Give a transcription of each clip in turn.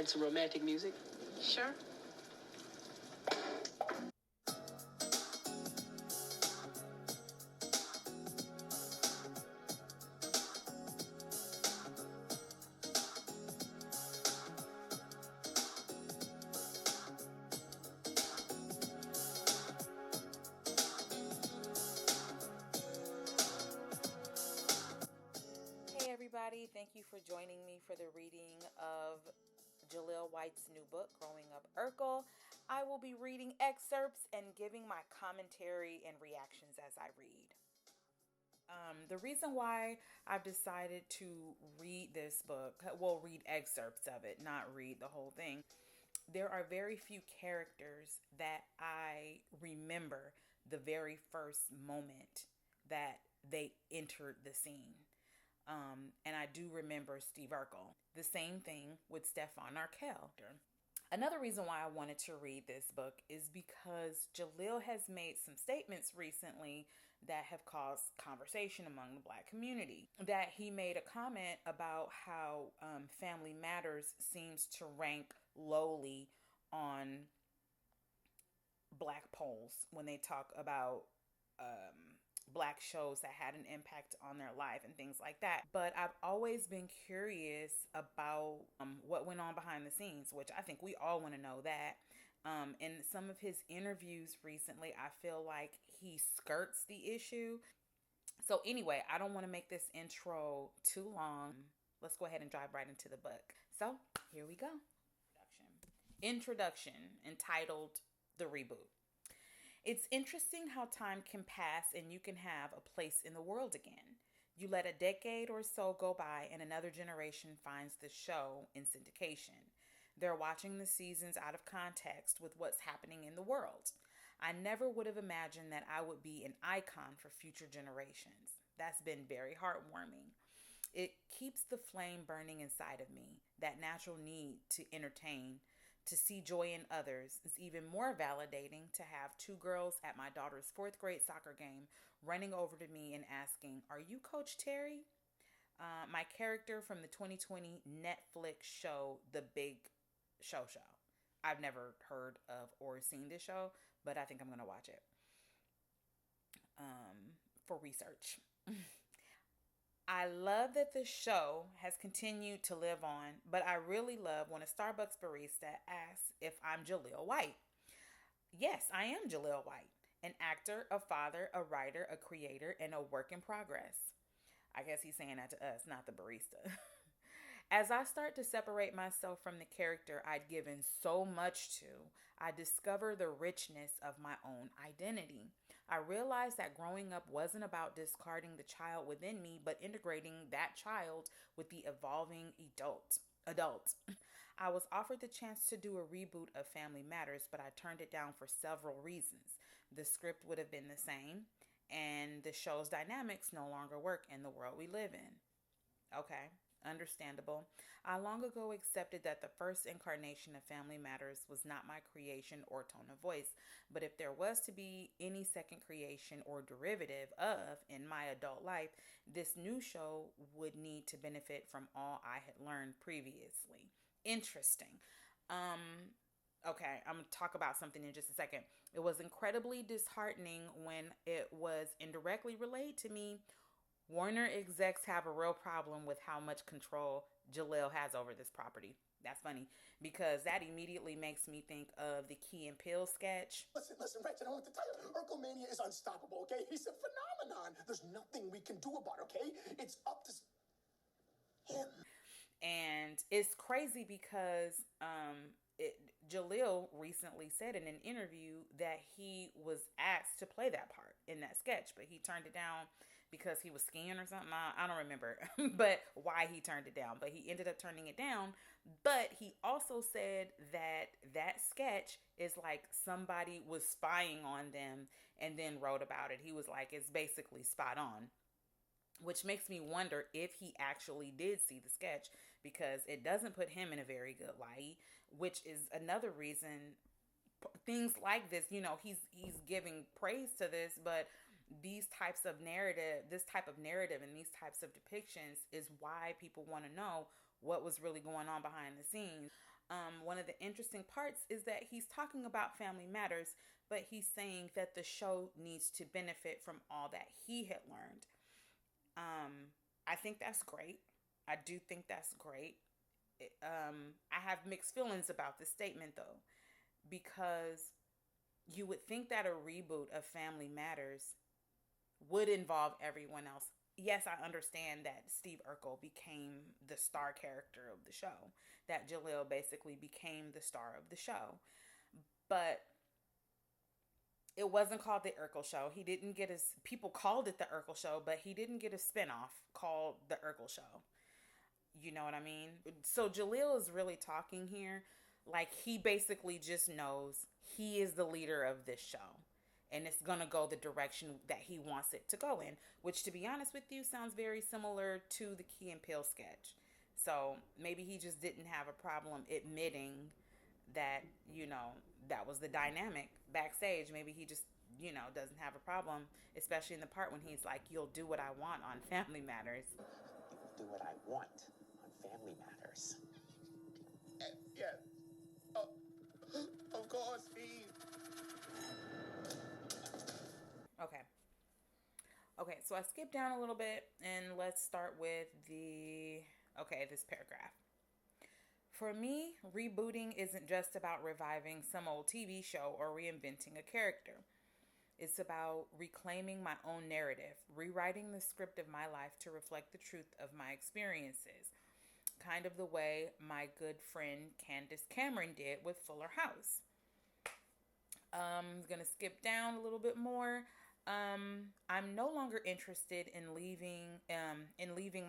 and some romantic music? Sure. Hey everybody, thank you for joining me for the reading of Jaleel White's new book, Growing Up Urkel. I will be reading excerpts and giving my commentary and reactions as I read. The reason why I've decided to read this book, well, read excerpts of it, not read the whole thing. There are very few characters that I remember the very first moment that they entered the scene. And I do remember Steve Urkel. The same thing with Stefan Urkel. Another reason why I wanted to read this book is because Jaleel has made some statements recently that have caused conversation among the Black community. That he made a comment about how Family Matters seems to rank lowly on Black polls when they talk about Black shows that had an impact on their life and things like that. But I've always been curious about what went on behind the scenes, which I think we all want to know that. In some of his interviews recently, I feel like he skirts the issue. So anyway, I don't want to make this intro too long. Let's go ahead and dive right into the book. So here we go. Introduction entitled The Reboot. It's interesting how time can pass and you can have a place in the world again. You let a decade or so go by and another generation finds the show in syndication. They're watching the seasons out of context with what's happening in the world. I never would have imagined that I would be an icon for future generations. That's been very heartwarming. It keeps the flame burning inside of me, that natural need to entertain. To see joy in others is even more validating to have two girls at my daughter's 4th grade soccer game running over to me and asking, "Are you Coach Terry?" My character from the 2020 Netflix show, The Big Show. I've never heard of or seen this show, but I think I'm going to watch it for research. I love that the show has continued to live on, but I really love when a Starbucks barista asks if I'm Jaleel White. Yes, I am Jaleel White, an actor, a father, a writer, a creator, and a work in progress. I guess he's saying that to us, not the barista. As I start to separate myself from the character I'd given so much to, I discover the richness of my own identity. I realized that growing up wasn't about discarding the child within me, but integrating that child with the evolving adult. I was offered the chance to do a reboot of Family Matters, but I turned it down for several reasons. The script would have been the same, and the show's dynamics no longer work in the world we live in. Okay. Understandable. I long ago accepted that the first incarnation of Family Matters was not my creation or tone of voice, but if there was to be any second creation or derivative of in my adult life, this new show would need to benefit from all I had learned previously. Interesting. Okay, I'm going to talk about something in just a second. It was incredibly disheartening when it was indirectly relayed to me. Warner execs have a real problem with how much control Jaleel has over this property. That's funny because that immediately makes me think of the Key and Peele sketch. Listen, Rich, I don't want to tell you. Urkel Mania is unstoppable, okay? He's a phenomenon. There's nothing we can do about it, okay? It's up to him. And it's crazy because Jaleel recently said in an interview that he was asked to play that part in that sketch, but he turned it down because he was skiing or something. I don't remember but why he turned it down, but he ended up turning it down. But he also said that that sketch is like somebody was spying on them and then wrote about it. He was like, it's basically spot on. Which makes me wonder if he actually did see the sketch, because it doesn't put him in a very good light, which is another reason things like this, he's giving praise to this, but this type of narrative and these types of depictions is why people want to know what was really going on behind the scenes. One of the interesting parts is that he's talking about Family Matters, but he's saying that the show needs to benefit from all that he had learned. I think that's great. I do think that's great. I have mixed feelings about this statement though, because you would think that a reboot of Family Matters would involve everyone else. Yes, I understand that Steve Urkel became the star character of the show, that Jaleel basically became the star of the show. But it wasn't called the Urkel show. He didn't get his people called it the Urkel show, but he didn't get a spinoff called the Urkel show. You know what I mean? So Jaleel is really talking here like he basically just knows he is the leader of this show. And it's going to go the direction that he wants it to go in, which, to be honest with you, sounds very similar to the Key and Peele sketch. So maybe he just didn't have a problem admitting that, that was the dynamic backstage. Maybe he just, doesn't have a problem, especially in the part when he's like, "You'll do what I want on Family Matters." Do what I want on Family Matters. Yeah. Oh, of course, Steve. Okay. Okay, so I skipped down a little bit and let's start with this paragraph. For me, rebooting isn't just about reviving some old TV show or reinventing a character. It's about reclaiming my own narrative, rewriting the script of my life to reflect the truth of my experiences, kind of the way my good friend Candace Cameron did with Fuller House. I'm gonna skip down a little bit more. I'm no longer interested in leaving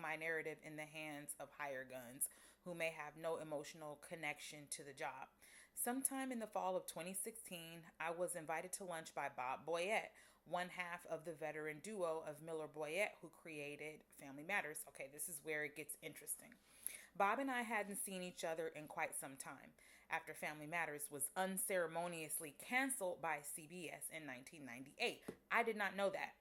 my narrative in the hands of hire guns who may have no emotional connection to the job. Sometime in the fall of 2016, I was invited to lunch by Bob Boyette, one half of the veteran duo of Miller Boyette who created Family Matters. Okay, this is where it gets interesting. Bob and I hadn't seen each other in quite some time after Family Matters was unceremoniously canceled by CBS in 1998. I did not know that.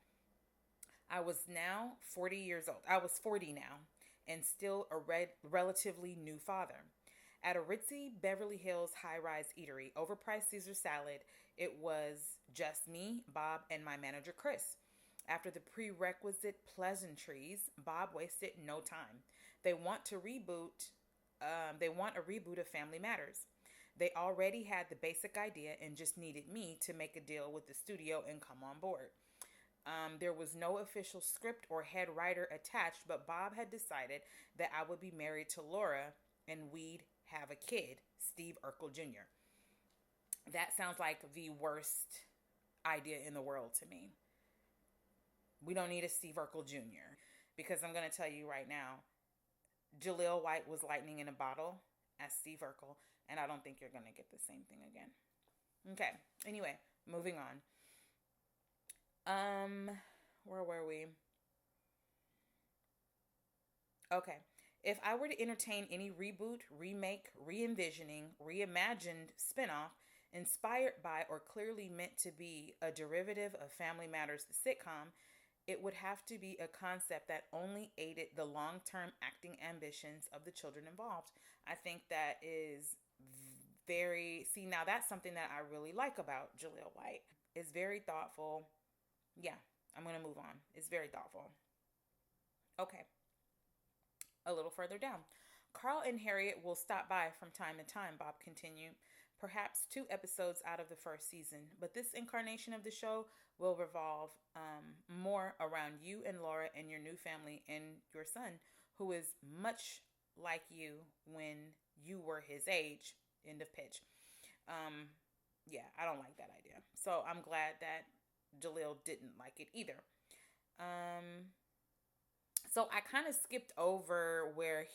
I was now 40 years old. I was 40 now and still a relatively new father. At a ritzy Beverly Hills high rise eatery, overpriced Caesar salad, it was just me, Bob, and my manager, Chris. After the prerequisite pleasantries, Bob wasted no time. They want to reboot. They want a reboot of Family Matters. They already had the basic idea and just needed me to make a deal with the studio and come on board. There was no official script or head writer attached, but Bob had decided that I would be married to Laura and we'd have a kid, Steve Urkel Jr. That sounds like the worst idea in the world to me. We don't need a Steve Urkel Jr. Because I'm going to tell you right now, Jaleel White was lightning in a bottle as Steve Urkel, and I don't think you're going to get the same thing again. Okay, anyway, moving on. Where were we? Okay. If I were to entertain any reboot, remake, re envisioning, reimagined spinoff inspired by or clearly meant to be a derivative of Family Matters, the sitcom, it would have to be a concept that only aided the long term acting ambitions of the children involved. I think that is very. See, now that's something that I really like about Jaleel White. It's very thoughtful. Yeah, I'm going to move on. It's very thoughtful. Okay, a little further down. Carl and Harriet will stop by from time to time, Bob continued. Perhaps 2 episodes out of the first season, but this incarnation of the show will revolve more around you and Laura and your new family and your son, who is much like you when you were his age. End of pitch. Um, yeah, I don't like that idea. So I'm glad that Jaleel didn't like it either. Um, so I kind of skipped over where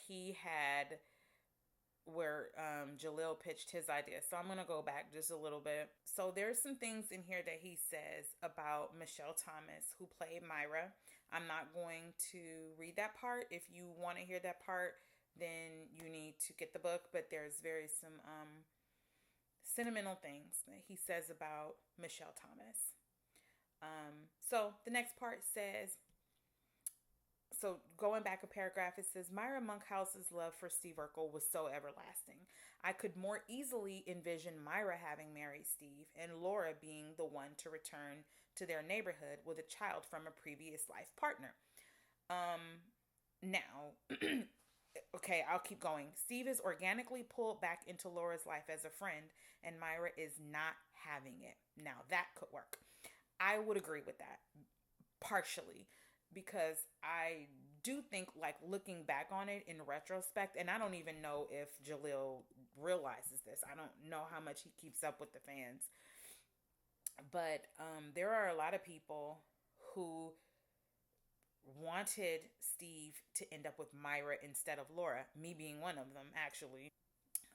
Jaleel pitched his idea. So I'm going to go back just a little bit. So there's some things in here that he says about Michelle Thomas, who played Myra. I'm not going to read that part. If you want to hear that part, then you need to get the book. But there's some sentimental things that he says about Michelle Thomas. So the next part says, So going back a paragraph, it says Myra Monkhouse's love for Steve Urkel was so everlasting. I could more easily envision Myra having married Steve and Laura being the one to return to their neighborhood with a child from a previous life partner. Now, okay, I'll keep going. Steve is organically pulled back into Laura's life as a friend, and Myra is not having it. Now, that could work. I would agree with that partially because I do think, like, looking back on it in retrospect, and I don't even know if Jaleel realizes this. I don't know how much he keeps up with the fans, but there are a lot of people who wanted Steve to end up with Myra instead of Laura, me being one of them, actually.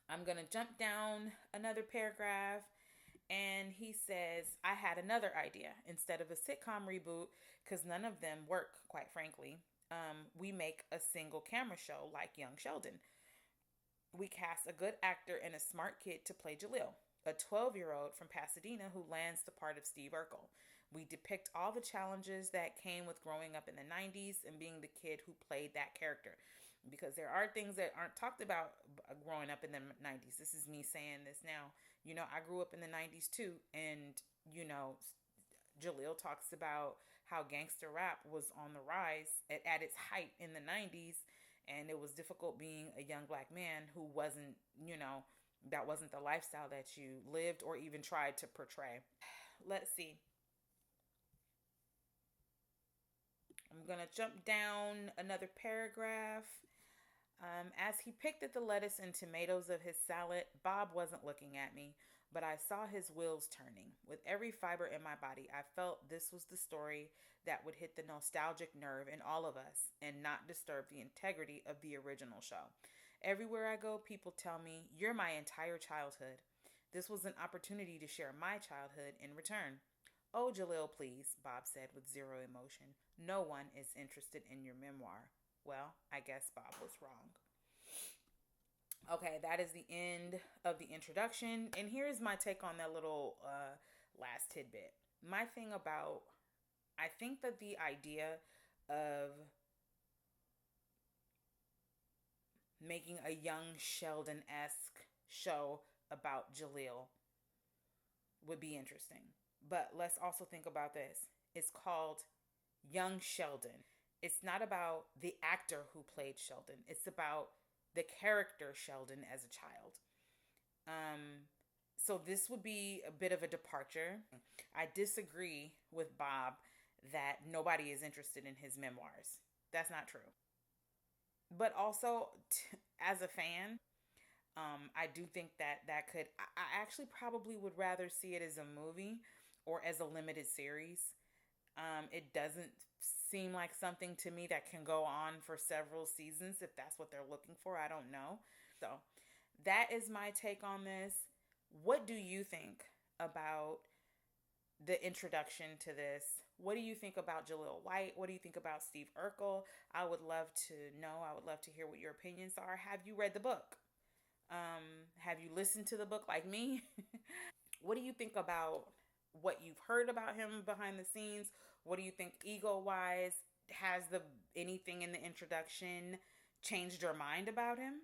I'm going to jump down another paragraph, and he says, I had another idea. Instead of a sitcom reboot, because none of them work, quite frankly, we make a single camera show like Young Sheldon. We cast a good actor and a smart kid to play Jaleel, a 12-year-old from Pasadena who lands the part of Steve Urkel. We depict all the challenges that came with growing up in the 90s and being the kid who played that character. Because there are things that aren't talked about growing up in the 90s. This is me saying this now. I grew up in the 90s too. And, Jaleel talks about how gangster rap was on the rise at its height in the 90s. And it was difficult being a young black man who wasn't, that wasn't the lifestyle that you lived or even tried to portray. Let's see. I'm going to jump down another paragraph. As he picked at the lettuce and tomatoes of his salad, Bob wasn't looking at me, but I saw his wheels turning. With every fiber in my body, I felt this was the story that would hit the nostalgic nerve in all of us and not disturb the integrity of the original show. Everywhere I go, people tell me, "You're my entire childhood." This was an opportunity to share my childhood in return. "Oh, Jaleel, please," Bob said with zero emotion. "No one is interested in your memoir." Well, I guess Bob was wrong. Okay, that is the end of the introduction. And here's my take on that little last tidbit. My thing about, I think that the idea of making a young Sheldon esque show about Jaleel would be interesting. But let's also think about this. It's called Young Sheldon. It's not about the actor who played Sheldon. It's about the character Sheldon as a child. So this would be a bit of a departure. I disagree with Bob that nobody is interested in his memoirs. That's not true. But also, as a fan, I do think that I actually probably would rather see it as a movie or as a limited series. It doesn't seem like something to me that can go on for several seasons if that's what they're looking for. I don't know. So that is my take on this. What do you think about the introduction to this? What do you think about Jaleel White? What do you think about Steve Urkel? I would love to know. I would love to hear what your opinions are. Have you read the book? Have you listened to the book like me? What do you think about what you've heard about him behind the scenes? What do you think ego wise? Has the anything in the introduction changed your mind about him?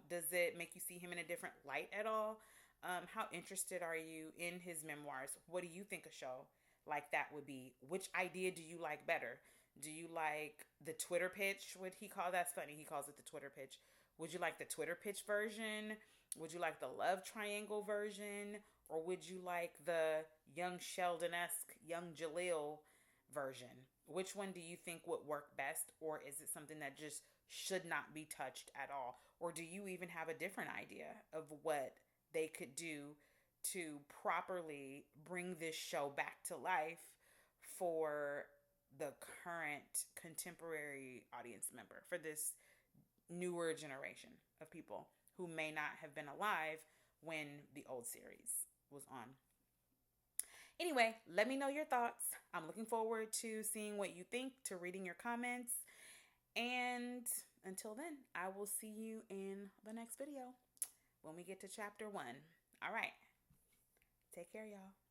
Does it make you see him in a different light at all? How interested are you in his memoirs? What do you think a show like that would be? Which idea do you like better? Do you like the Twitter pitch? What he call that's funny. He calls it the Twitter pitch. Would you like the Twitter pitch version? Would you like the love triangle version? Or would you like the young Sheldon-esque, young Jaleel version? Which one do you think would work best? Or is it something that just should not be touched at all? Or do you even have a different idea of what they could do to properly bring this show back to life for the current contemporary audience member, for this newer generation of people who may not have been alive when the old series was on? Anyway, let me know your thoughts. I'm looking forward to seeing what you think, to reading your comments. And until then, I will see you in the next video when we get to chapter 1. All right. Take care, y'all.